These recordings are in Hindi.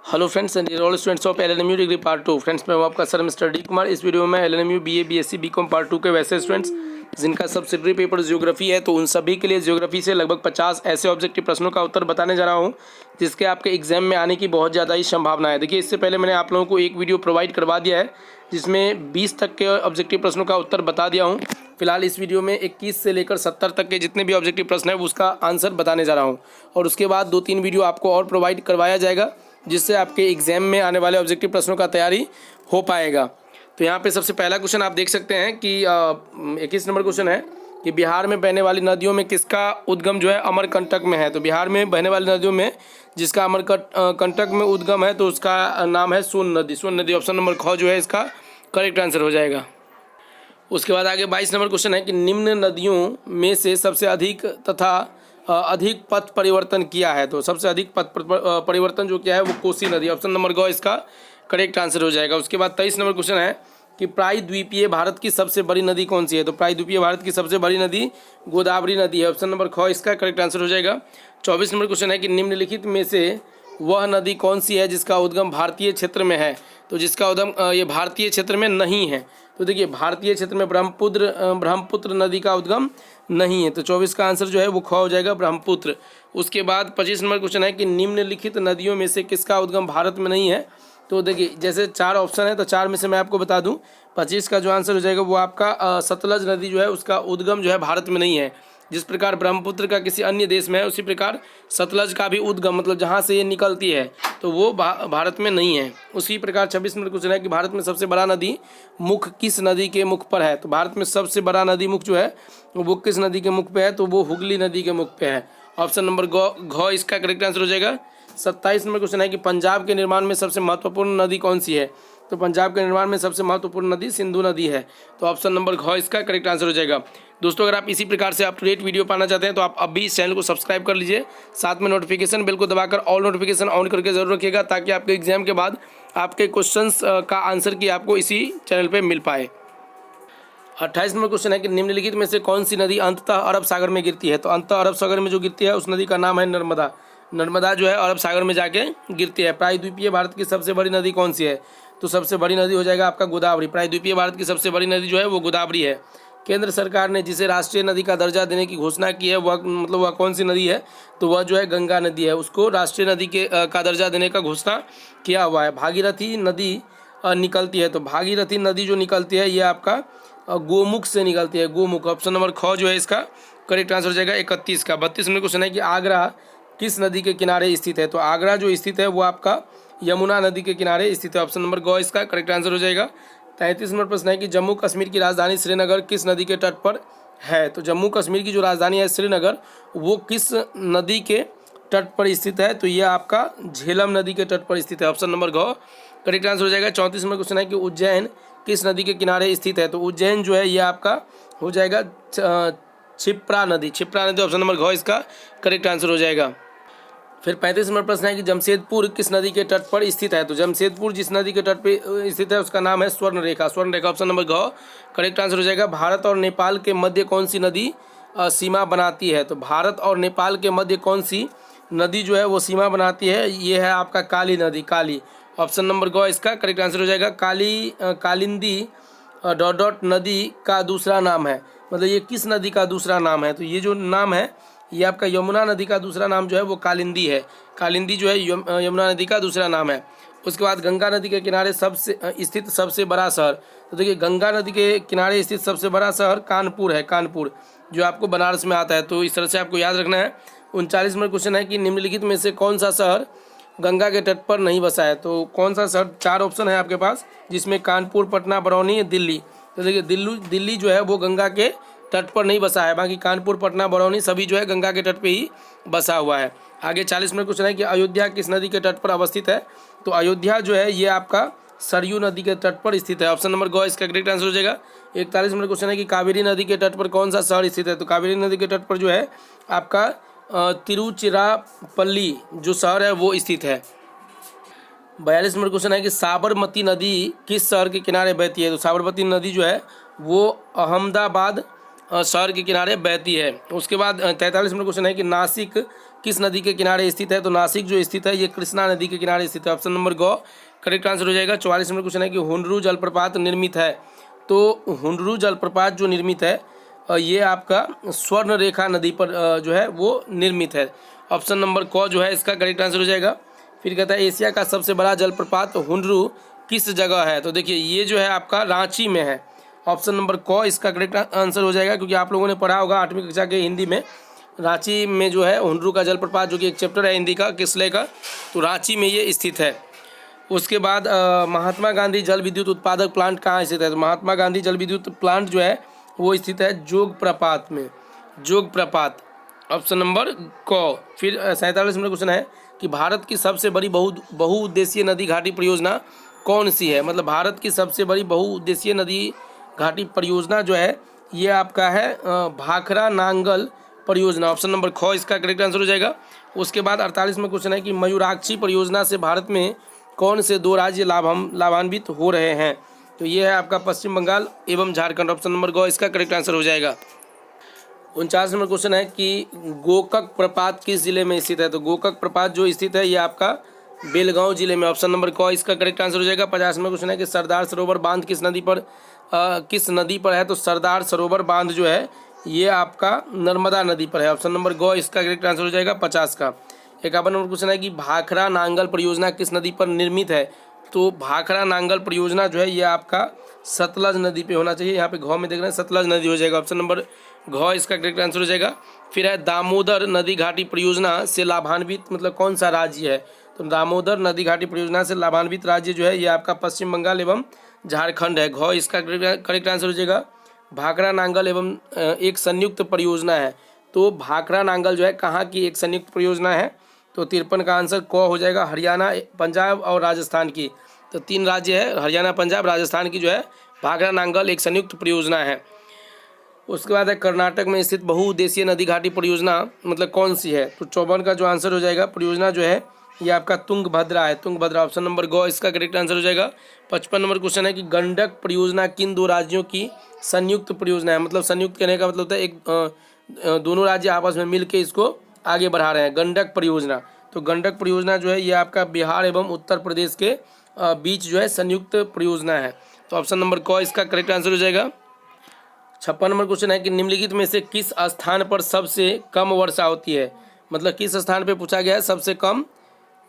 Hello friends and all students of LNMU degree part 2। Friends मैं हूं आपका सर मिस्टर डी कुमार। इस वीडियो में LNMU BA BSc BCom part 2 के वैसे स्टूडेंट्स जिनका सब्सिडरी पेपर ज्योग्राफी है, तो उन सभी के लिए ज्योग्राफी से लगभग 50 ऐसे ऑब्जेक्टिव प्रश्नों का उत्तर बताने जा रहा हूं जिसके आपके एग्जाम में आने की बहुत ज़्यादा ही संभावना है। देखिए, इससे पहले मैंने आप लोगों को एक वीडियो प्रोवाइड करवा दिया है जिसमें 20 तक के ऑब्जेक्टिव प्रश्नों का उत्तर बता दिया हूँ। फिलहाल इस वीडियो में 21 से लेकर 70 तक के जितने भी ऑब्जेक्टिव प्रश्न है उसका आंसर बताने जा रहा हूँ, और उसके बाद 2-3 वीडियो आपको और प्रोवाइड करवाया जाएगा जिससे आपके एग्जाम में आने वाले ऑब्जेक्टिव प्रश्नों का तैयारी हो पाएगा। तो यहाँ पे सबसे पहला क्वेश्चन आप देख सकते हैं कि 21 नंबर क्वेश्चन है कि बिहार में बहने वाली नदियों में किसका उद्गम जो है अमरकंटक में है। तो बिहार में बहने वाली नदियों में जिसका अमरकंटक में उद्गम है तो उसका नाम है सोन नदी। सोन नदी ऑप्शन नंबर ख जो है इसका करेक्ट आंसर हो जाएगा। उसके बाद आगे 22 नंबर क्वेश्चन है कि निम्न नदियों में से सबसे अधिक तथा अधिक पथ परिवर्तन किया है। तो सबसे अधिक पथ परिवर्तन जो किया है वो कोसी नदी, ऑप्शन नंबर ग इसका करेक्ट आंसर हो जाएगा। उसके बाद 23 नंबर क्वेश्चन है कि प्रायद्वीपीय भारत की सबसे बड़ी नदी कौन सी है। तो प्रायद्वीपीय भारत की सबसे बड़ी नदी गोदावरी नदी है, ऑप्शन नंबर ख इसका करेक्ट आंसर हो जाएगा। 24 नंबर क्वेश्चन है कि निम्नलिखित में से वह नदी कौन सी है जिसका उद्गम भारतीय क्षेत्र में है। तो जिसका उद्गम ये भारतीय क्षेत्र में नहीं है। तो देखिए, भारतीय क्षेत्र में ब्रह्मपुत्र नदी का उद्गम नहीं है, तो 24 का आंसर जो है वो ख हो जाएगा, ब्रह्मपुत्र। उसके बाद 25 नंबर क्वेश्चन है कि निम्नलिखित नदियों में से किसका उद्गम भारत में नहीं है। तो देखिए, जैसे 4 ऑप्शन है तो 4 में से मैं आपको बता दूं 25 का जो आंसर हो जाएगा वो आपका सतलज नदी जो है उसका उद्गम जो है भारत में नहीं है। जिस प्रकार ब्रह्मपुत्र का किसी अन्य देश में है उसी प्रकार सतलज का भी उद्गम मतलब जहाँ से ये निकलती है तो वो भारत में नहीं है। उसी प्रकार 26 नंबर क्वेश्चन है कि भारत में सबसे बड़ा नदी मुख किस नदी के मुख पर है। तो भारत में सबसे बड़ा नदी मुख जो है वो किस नदी के मुख पे है, तो वो हुगली नदी के मुख पे है, ऑप्शन नंबर घ इसका करेक्ट आंसर हो जाएगा। 27 नंबर क्वेश्चन है कि पंजाब के निर्माण में सबसे महत्वपूर्ण नदी कौन सी है। तो पंजाब के निर्माण में सबसे महत्वपूर्ण नदी सिंधु नदी है, तो ऑप्शन नंबर घ इसका करेक्ट आंसर हो जाएगा। दोस्तों, अगर आप इसी प्रकार से अप टू डेट वीडियो पाना चाहते हैं तो आप अभी इस चैनल को सब्सक्राइब कर लीजिए, साथ में नोटिफिकेशन बेल को दबाकर ऑल नोटिफिकेशन ऑन करके जरूर रखिएगा ताकि आपके एग्जाम के बाद आपके क्वेश्चंस का आंसर की आपको इसी चैनल पर मिल पाए। 28 नंबर क्वेश्चन है कि निम्नलिखित में से कौन सी नदी अंततः अरब सागर में गिरती है। तो अंततः अरब सागर में जो गिरती है उस नदी का नाम है नर्मदा। नर्मदा जो है अरब सागर में जाके गिरती है। प्रायद्वीपीय भारत की सबसे बड़ी नदी कौन सी है। तो सबसे बड़ी नदी हो जाएगा आपका गोदावरी। प्रायद्वीपीय भारत की सबसे बड़ी नदी जो है वो गोदावरी है। केंद्र सरकार ने जिसे राष्ट्रीय नदी का दर्जा देने की घोषणा की है वह कौन सी नदी है। तो वह जो है गंगा नदी है, उसको राष्ट्रीय नदी का दर्जा देने का घोषणा किया हुआ है। भागीरथी नदी निकलती है, तो भागीरथी नदी जो निकलती है ये आपका गोमुख से निकलती है, गोमुख, ऑप्शन नंबर ख जो है इसका करेक्ट आंसर हो जाएगा 31 का। 32 नंबर क्वेश्चन है कि आगरा किस नदी के किनारे स्थित है। तो आगरा जो स्थित है वो आपका यमुना नदी के किनारे स्थित है, ऑप्शन नंबर ग इसका करेक्ट आंसर हो जाएगा। 33 नंबर प्रश्न है कि जम्मू कश्मीर की राजधानी श्रीनगर किस नदी के तट पर है। तो जम्मू कश्मीर की जो राजधानी है श्रीनगर वो किस नदी के तट पर स्थित है। तो ये आपका झेलम नदी के तट पर स्थित है, ऑप्शन नंबर घ करेक्ट आंसर हो जाएगा। 34 नंबर क्वेश्चन है कि उज्जैन किस नदी के किनारे स्थित है। तो उज्जैन जो है ये आपका हो जाएगा क्षिप्रा नदी, ऑप्शन नंबर घ इसका करेक्ट आंसर हो जाएगा। फिर 35 नंबर प्रश्न है कि जमशेदपुर किस नदी के तट पर स्थित है। तो जमशेदपुर जिस नदी के तट पर स्थित है उसका नाम है स्वर्ण रेखा, ऑप्शन नंबर घ करेक्ट आंसर हो जाएगा। भारत और नेपाल के मध्य कौन सी नदी सीमा बनाती है। तो भारत और नेपाल के मध्य कौन सी नदी जो है वो सीमा बनाती है, ये है आपका काली नदी, काली, ऑप्शन नंबर ग इसका करेक्ट आंसर हो जाएगा। कालिंदी डॉट नदी का दूसरा नाम है, मतलब ये किस नदी का दूसरा नाम है। तो ये जो नाम है ये आपका यमुना नदी का दूसरा नाम जो है वो कालिंदी है। कालिंदी जो है यमुना नदी का दूसरा नाम है। उसके बाद गंगा नदी के किनारे स्थित सबसे बड़ा शहर। तो देखिए, गंगा नदी के किनारे स्थित सबसे बड़ा शहर कानपुर है, कानपुर जो आपको बनारस में आता है, तो इस तरह से आपको याद रखना है। 39 नंबर क्वेश्चन है कि निम्नलिखित में से कौन सा शहर गंगा के तट पर नहीं बसा है। तो कौन सा शहर, 4 ऑप्शन है आपके पास जिसमें कानपुर, पटना, बरौनी, दिल्ली। तो देखिए, दिल्ली जो है वो गंगा के तट पर नहीं बसा है, बाकी कानपुर, पटना, बरौनी सभी जो है गंगा के तट पे ही बसा हुआ है। आगे 40 नंबर क्वेश्चन है कि अयोध्या किस नदी के तट पर अवस्थित है। तो अयोध्या जो है ये आपका सरयू नदी के तट पर स्थित है, ऑप्शन नंबर ग इसका करेक्ट आंसर हो जाएगा। 41 नंबर क्वेश्चन है कि कावेरी नदी के तट पर कौन सा शहर स्थित है। तो कावेरी नदी के तट पर जो है आपका तिरुचिरापल्ली जो शहर है वो स्थित है। 42 नंबर क्वेश्चन है कि साबरमती नदी किस शहर के किनारे बहती है। तो साबरमती नदी जो है वो अहमदाबाद शहर के किनारे बहती है। उसके बाद 43 नंबर क्वेश्चन है कि नासिक किस नदी के किनारे स्थित है? तो नासिक जो स्थित है ये कृष्णा नदी के किनारे स्थित है। ऑप्शन नंबर ग करेक्ट आंसर हो जाएगा। 44 नंबर क्वेश्चन है कि हुंडरू जलप्रपात निर्मित है। तो हुंडरू जलप्रपात जो निर्मित है ये आपका स्वर्ण रेखा नदी पर जो है वो निर्मित है। ऑप्शन नंबर क जो है इसका करेक्ट आंसर हो जाएगा। फिर कहता है एशिया का सबसे बड़ा जलप्रपात हुंडरू किस जगह है? तो देखिए ये जो है आपका रांची में है। ऑप्शन नंबर क इसका करेक्ट आंसर हो जाएगा, क्योंकि आप लोगों ने पढ़ा होगा 8वीं कक्षा के हिंदी में, रांची में जो है हुंडरू का जलप्रपात, जो कि एक चैप्टर है हिंदी का किसले का, तो रांची में ये स्थित है। उसके बाद महात्मा गांधी जल विद्युत उत्पादक प्लांट कहाँ स्थित है? तो महात्मा गांधी जल विद्युत प्लांट जो है वो स्थित है जोग प्रपात में, जोग प्रपात। ऑप्शन नंबर क। फिर 47 नंबर क्वेश्चन है कि भारत की सबसे बड़ी बहुउद्देशीय नदी घाटी परियोजना कौन सी है? मतलब भारत की सबसे बड़ी बहुउद्देशीय नदी घाटी परियोजना जो है ये आपका है भाखरा नांगल परियोजना। ऑप्शन नंबर ख इसका करेक्ट आंसर हो जाएगा। उसके बाद 48 में क्वेश्चन है कि मयूराक्षी परियोजना से भारत में कौन से 2 राज्य लाभान्वित हो रहे हैं? तो ये है आपका पश्चिम बंगाल एवं झारखंड। ऑप्शन नंबर ग इसका करेक्ट आंसर हो जाएगा। 49 नंबर क्वेश्चन है कि गोकक प्रपात किस जिले में स्थित है? तो गोकक प्रपात जो स्थित है ये आपका बेलगांव जिले में। ऑप्शन नंबर क इसका करेक्ट आंसर हो जाएगा। 50 नंबर क्वेश्चन है कि सरदार सरोवर बांध किस नदी पर है? तो सरदार सरोवर बांध जो है ये आपका नर्मदा नदी पर है। ऑप्शन नंबर ग इसका करेक्ट आंसर हो जाएगा 50 का। 51 नंबर क्वेश्चन है कि भाखरा नांगल परियोजना किस नदी पर निर्मित है? तो भाखरा नांगल परियोजना जो है ये आपका सतलज नदी पे होना चाहिए। यहाँ पे घ में देख रहे हैं सतलज नदी हो जाएगा। ऑप्शन नंबर घ इसका करेक्ट आंसर हो जाएगा। फिर है दामोदर नदी घाटी परियोजना से लाभान्वित मतलब कौन सा राज्य है? तो दामोदर नदी घाटी परियोजना से लाभान्वित राज्य जो है ये आपका पश्चिम बंगाल एवं झारखंड है। घ इसका करेक्ट आंसर हो जाएगा। भाखरा नांगल एवं एक संयुक्त परियोजना है। तो भाखरा नांगल जो है कहाँ की एक संयुक्त परियोजना है? तो 53 का आंसर क हो जाएगा, हरियाणा, पंजाब और राजस्थान की। तो 3 राज्य है, हरियाणा, पंजाब, राजस्थान की जो है भाखरा नांगल एक संयुक्त परियोजना है। उसके बाद है कर्नाटक में स्थित बहुउद्देशीय नदी घाटी परियोजना मतलब कौन सी है? तो 54 का जो आंसर हो जाएगा परियोजना जो है ये आपका तुंगभद्रा है, तुंगभद्रा। ऑप्शन नंबर ग इसका करेक्ट आंसर हो जाएगा। 55 नंबर क्वेश्चन है कि गंडक परियोजना किन 2 राज्यों की संयुक्त परियोजना है? मतलब संयुक्त कहने का मतलब होता है एक दोनों राज्य आपस में मिल के इसको आगे बढ़ा रहे हैं, गंडक परियोजना। तो गंडक परियोजना जो है ये आपका बिहार एवं उत्तर प्रदेश के बीच जो है संयुक्त परियोजना है। तो ऑप्शन नंबर क इसका करेक्ट आंसर हो जाएगा। 56 नंबर क्वेश्चन है कि निम्नलिखित में से किस स्थान पर सबसे कम वर्षा होती है? मतलब किस स्थान पे पूछा गया है सबसे कम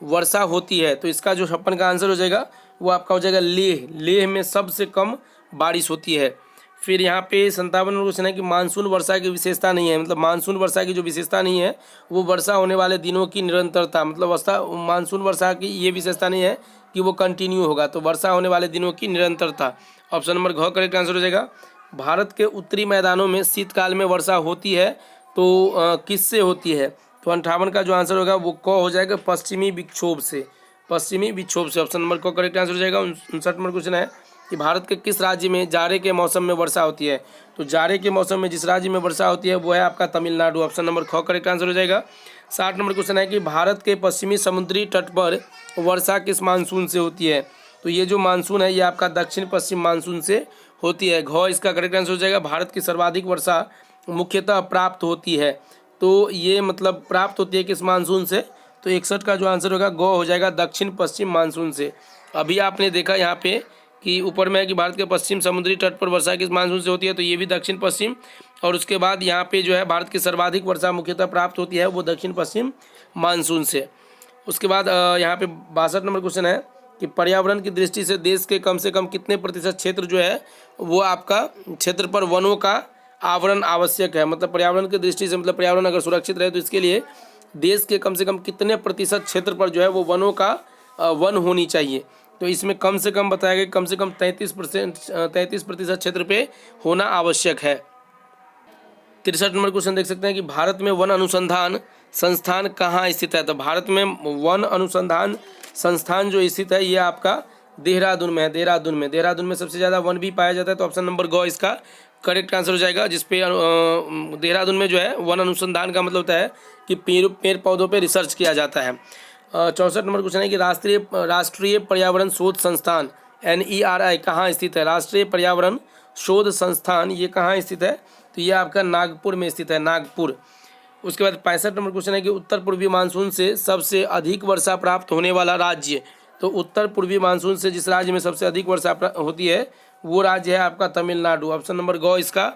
वर्षा होती है? तो इसका जो 56 का आंसर हो जाएगा वो आपका हो जाएगा लेह। लेह में सबसे कम बारिश होती है। फिर यहाँ पे 57 नंबर क्वेश्चन है कि मानसून वर्षा की विशेषता नहीं है। मतलब मानसून वर्षा की जो विशेषता नहीं है वो वर्षा होने वाले दिनों की निरंतरता। मतलब मानसून वर्षा की ये विशेषता नहीं है कि वो कंटिन्यू होगा, तो वर्षा होने वाले दिनों की निरंतरता। ऑप्शन नंबर घ करेक्ट आंसर हो जाएगा। भारत के उत्तरी मैदानों में शीतकाल में वर्षा होती है तो किससे होती है? तो 58 का जो आंसर होगा वो क हो जाएगा, पश्चिमी विक्षोभ से, पश्चिमी विक्षोभ से। ऑप्शन नंबर क करेक्ट आंसर हो जाएगा। 59 नंबर क्वेश्चन है कि भारत के किस राज्य में जाड़े के मौसम में वर्षा होती है? तो जाड़े के मौसम में जिस राज्य में वर्षा होती है वो है आपका तमिलनाडु। ऑप्शन नंबर ख करेक्ट आंसर हो जाएगा। 60 नंबर क्वेश्चन है कि भारत के पश्चिमी समुद्री तट पर वर्षा किस मानसून से होती है? तो ये जो मानसून है ये आपका दक्षिण पश्चिम मानसून से होती है। घ इसका करेक्ट आंसर हो जाएगा। भारत की सर्वाधिक वर्षा मुख्यतः प्राप्त होती है, तो ये मतलब प्राप्त होती है किस मानसून से? तो 61 का जो आंसर होगा ग हो जाएगा, दक्षिण पश्चिम मानसून से। अभी आपने देखा यहाँ पे कि ऊपर में है कि भारत के पश्चिम समुद्री तट पर वर्षा किस मानसून से होती है, तो ये भी दक्षिण पश्चिम। और उसके बाद यहाँ पे जो है भारत की सर्वाधिक वर्षा मुख्यतः प्राप्त होती है वो दक्षिण पश्चिम मानसून से। उसके बाद यहाँ पे 62 नंबर क्वेश्चन है कि पर्यावरण की दृष्टि से कम कितने प्रतिशत क्षेत्र जो है वो आपका क्षेत्र पर वनों का आवरण आवश्यक है? मतलब पर्यावरण की दृष्टि से मतलब पर्यावरण अगर सुरक्षित रहे तो इसके लिए देश के कम से कम कितने प्रतिशत क्षेत्र पर जो है वो वनों का वन होनी चाहिए? तो इसमें कम से कम बताया गया कम से कम 33% क्षेत्र पे होना आवश्यक है। 63 नंबर क्वेश्चन देख सकते हैं कि भारत में वन अनुसंधान संस्थान कहाँ स्थित है? तो भारत में वन अनुसंधान संस्थान जो स्थित है ये आपका देहरादून में है। देहरादून में सबसे ज़्यादा वन भी पाया जाता है। तो ऑप्शन नंबर ग इसका करेक्ट आंसर हो जाएगा, जिसपे देहरादून में जो है वन अनुसंधान का मतलब होता है कि पेड़ पौधों पे रिसर्च किया जाता है। 64 नंबर क्वेश्चन है कि राष्ट्रीय पर्यावरण शोध संस्थान NERI कहाँ स्थित है? राष्ट्रीय पर्यावरण शोध संस्थान ये कहाँ स्थित है? तो ये आपका नागपुर में स्थित है, नागपुर। उसके बाद 65 नंबर क्वेश्चन है कि उत्तर पूर्वी मानसून से सबसे अधिक वर्षा प्राप्त होने वाला राज्य। तो उत्तर पूर्वी मानसून से जिस राज्य में सबसे अधिक वर्षा होती है वो राज्य है आपका तमिलनाडु। ऑप्शन नंबर ग इसका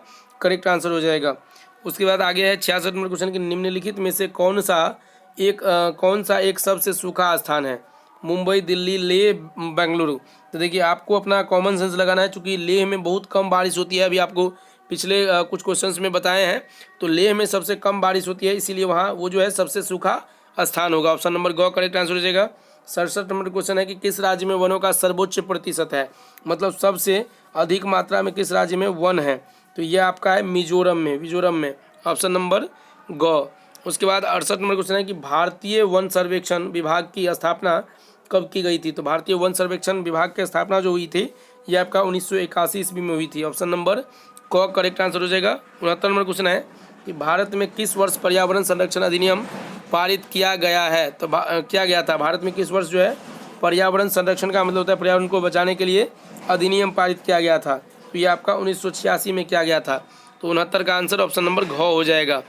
करेक्ट आंसर हो जाएगा। उसके बाद आगे है 66 नंबर क्वेश्चन कि निम्नलिखित में से कौन सा एक सबसे सूखा स्थान है। मुंबई, दिल्ली, लेह, बेंगलुरु। तो देखिए आपको अपना कॉमन सेंस लगाना है, चूँकि लेह में बहुत कम बारिश होती है, अभी आपको पिछले कुछ क्वेश्चंस में बताए हैं। तो लेह में सबसे कम बारिश होती है, इसीलिए वहाँ वो जो है सबसे सूखा स्थान होगा। ऑप्शन नंबर ग करेक्ट आंसर हो जाएगा। 67 नंबर क्वेश्चन है कि किस राज्य में वनों का सर्वोच्च प्रतिशत है, मतलब सबसे अधिक मात्रा में किस राज्य में वन है। तो ये आपका है मिजोरम में। ऑप्शन नंबर ग। उसके बाद 68 नंबर क्वेश्चन है कि भारतीय वन सर्वेक्षण विभाग की स्थापना कब की गई थी। तो भारतीय वन सर्वेक्षण विभाग की स्थापना जो हुई थी ये आपका 1981 ईस्वी में हुई थी। ऑप्शन नंबर क करेक्ट आंसर हो जाएगा। 69 नंबर क्वेश्चन है कि भारत में किस वर्ष पर्यावरण संरक्षण अधिनियम पारित किया गया है। तो किया गया था, भारत में किस वर्ष जो है पर्यावरण संरक्षण का मतलब होता है पर्यावरण को बचाने के लिए अधिनियम पारित किया गया था। तो ये आपका 1986 में किया गया था। तो 69 का आंसर ऑप्शन नंबर घ हो जाएगा।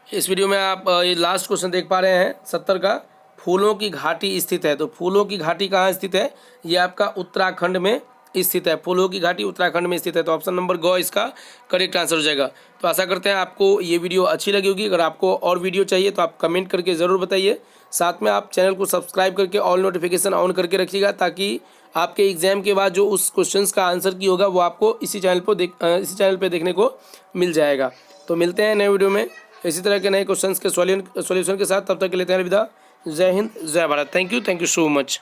इस वीडियो में आप ये लास्ट क्वेश्चन देख पा रहे हैं 70 का, फूलों की घाटी स्थित है। तो फूलों की घाटी कहाँ स्थित है, ये आपका उत्तराखंड में स्थित है। फूलों की घाटी उत्तराखंड में स्थित है। तो ऑप्शन नंबर ग इसका करेक्ट आंसर हो जाएगा। तो आशा करते हैं आपको ये वीडियो अच्छी लगी होगी। अगर आपको और वीडियो चाहिए तो आप कमेंट करके ज़रूर बताइए। साथ में आप चैनल को सब्सक्राइब करके ऑल नोटिफिकेशन ऑन करके रखिएगा, ताकि आपके एग्जाम के बाद जो उस क्वेश्चन का आंसर की होगा वो आपको इसी चैनल पर देखने को मिल जाएगा। तो मिलते हैं नए वीडियो में इसी तरह के नए क्वेश्चंस के सॉल्यूशन के साथ। तब तक के लिए अलविदा। जय हिंद, जय Bharat. Thank you so much.